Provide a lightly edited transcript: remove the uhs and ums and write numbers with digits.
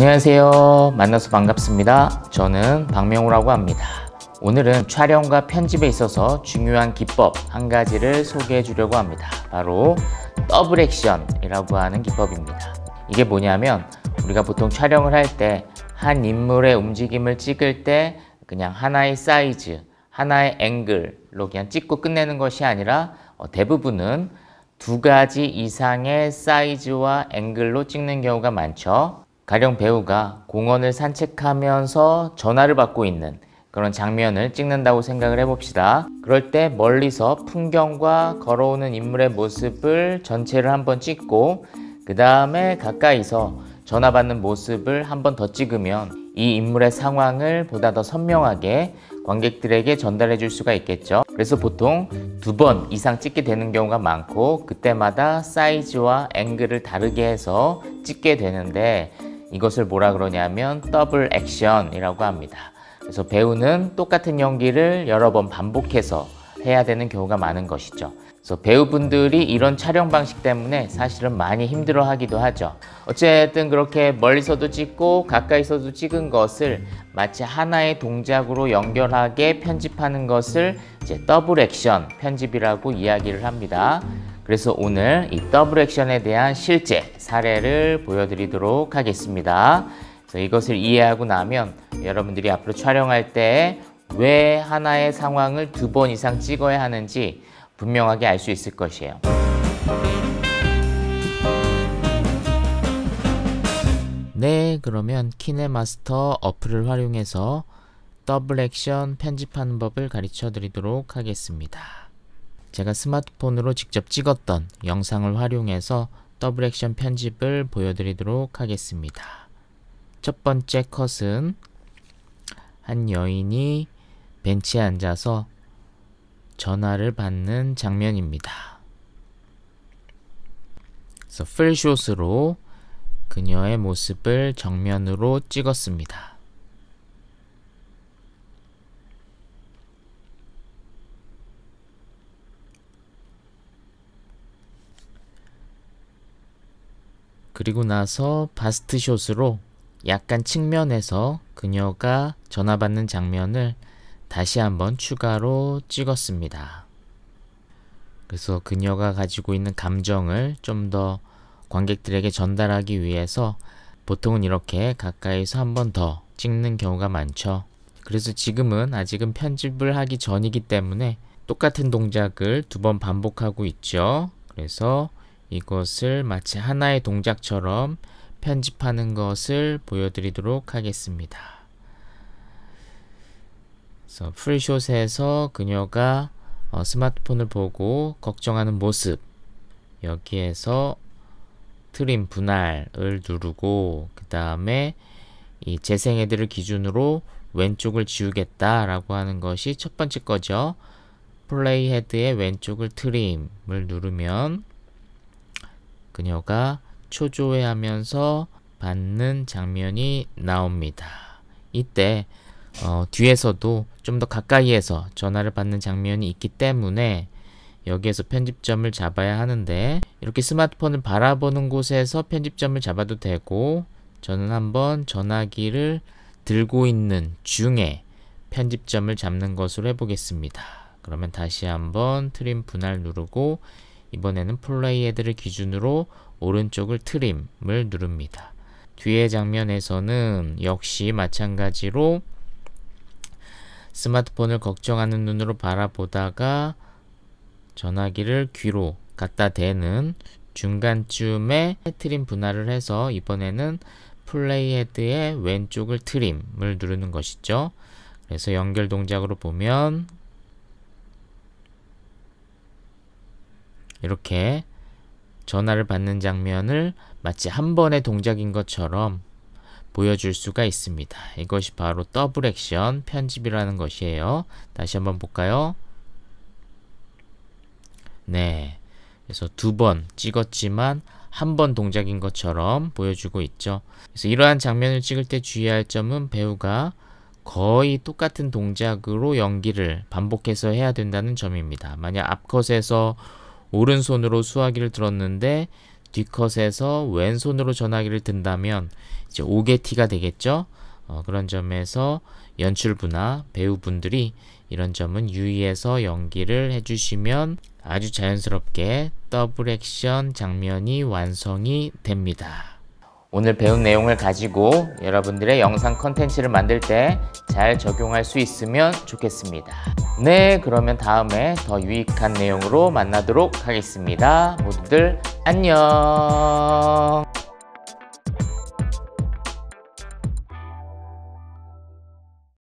안녕하세요. 만나서 반갑습니다. 저는 박명우라고 합니다. 오늘은 촬영과 편집에 있어서 중요한 기법 한 가지를 소개해 주려고 합니다. 바로 더블 액션이라고 하는 기법입니다. 이게 뭐냐면 우리가 보통 촬영을 할 때 한 인물의 움직임을 찍을 때 그냥 하나의 사이즈, 하나의 앵글로 그냥 찍고 끝내는 것이 아니라 대부분은 두 가지 이상의 사이즈와 앵글로 찍는 경우가 많죠. 가령 배우가 공원을 산책하면서 전화를 받고 있는 그런 장면을 찍는다고 생각을 해봅시다. 그럴 때 멀리서 풍경과 걸어오는 인물의 모습을 전체를 한번 찍고 그 다음에 가까이서 전화 받는 모습을 한번 더 찍으면 이 인물의 상황을 보다 더 선명하게 관객들에게 전달해 줄 수가 있겠죠. 그래서 보통 2번 이상 찍게 되는 경우가 많고 그때마다 사이즈와 앵글을 다르게 해서 찍게 되는데 이것을 뭐라 그러냐면 더블 액션이라고 합니다. 그래서 배우는 똑같은 연기를 여러 번 반복해서 해야 되는 경우가 많은 것이죠. 그래서 배우분들이 이런 촬영 방식 때문에 사실은 많이 힘들어 하기도 하죠. 어쨌든 그렇게 멀리서도 찍고 가까이서도 찍은 것을 마치 하나의 동작으로 연결하게 편집하는 것을 이제 더블 액션 편집이라고 이야기를 합니다. 그래서 오늘 이 더블 액션에 대한 실제 사례를 보여드리도록 하겠습니다. 그래서 이것을 이해하고 나면 여러분들이 앞으로 촬영할 때 왜 하나의 상황을 2번 이상 찍어야 하는지 분명하게 알 수 있을 것이에요. 네, 그러면 키네마스터 어플을 활용해서 더블 액션 편집하는 법을 가르쳐 드리도록 하겠습니다. 제가 스마트폰으로 직접 찍었던 영상을 활용해서 더블 액션 편집을 보여드리도록 하겠습니다. 첫 번째 컷은 한 여인이 벤치에 앉아서 전화를 받는 장면입니다. 그래서 풀샷으로 그녀의 모습을 정면으로 찍었습니다. 그리고 나서 바스트샷으로 약간 측면에서 그녀가 전화 받는 장면을 다시 한번 추가로 찍었습니다. 그래서 그녀가 가지고 있는 감정을 좀 더 관객들에게 전달하기 위해서 보통은 이렇게 가까이서 한 번 더 찍는 경우가 많죠. 그래서 지금은 아직은 편집을 하기 전이기 때문에 똑같은 동작을 2번 반복하고 있죠. 그래서 이것을 마치 하나의 동작처럼 편집하는 것을 보여드리도록 하겠습니다. 그래서 풀샷에서 그녀가 스마트폰을 보고 걱정하는 모습, 여기에서 트림 분할을 누르고 그 다음에 이 재생헤드를 기준으로 왼쪽을 지우겠다라고 하는 것이 첫 번째 거죠. 플레이 헤드의 왼쪽을 트림을 누르면 그녀가 초조해하면서 받는 장면이 나옵니다. 이때 뒤에서도 좀 더 가까이에서 전화를 받는 장면이 있기 때문에 여기에서 편집점을 잡아야 하는데 이렇게 스마트폰을 바라보는 곳에서 편집점을 잡아도 되고 저는 한번 전화기를 들고 있는 중에 편집점을 잡는 것으로 해보겠습니다. 그러면 다시 한번 트림 분할 누르고 이번에는 플레이 헤드를 기준으로 오른쪽을 트림을 누릅니다. 뒤의 장면에서는 역시 마찬가지로 스마트폰을 걱정하는 눈으로 바라보다가 전화기를 귀로 갖다 대는 중간쯤에 트림 분할을 해서 이번에는 플레이 헤드의 왼쪽을 트림을 누르는 것이죠. 그래서 연결 동작으로 보면 이렇게 전화를 받는 장면을 마치 한 번의 동작인 것처럼 보여줄 수가 있습니다. 이것이 바로 더블 액션 편집이라는 것이에요. 다시 한번 볼까요? 네, 그래서 2번 찍었지만 한 번 동작인 것처럼 보여주고 있죠. 그래서 이러한 장면을 찍을 때 주의할 점은 배우가 거의 똑같은 동작으로 연기를 반복해서 해야 된다는 점입니다. 만약 앞컷에서 오른손으로 수화기를 들었는데 뒤컷에서 왼손으로 전화기를 든다면 이제 오게티가 되겠죠. 그런 점에서 연출부나 배우분들이 이런 점은 유의해서 연기를 해주시면 아주 자연스럽게 더블 액션 장면이 완성이 됩니다. 오늘 배운 내용을 가지고 여러분들의 영상 컨텐츠를 만들 때 잘 적용할 수 있으면 좋겠습니다. 네, 그러면 다음에 더 유익한 내용으로 만나도록 하겠습니다. 모두들 안녕.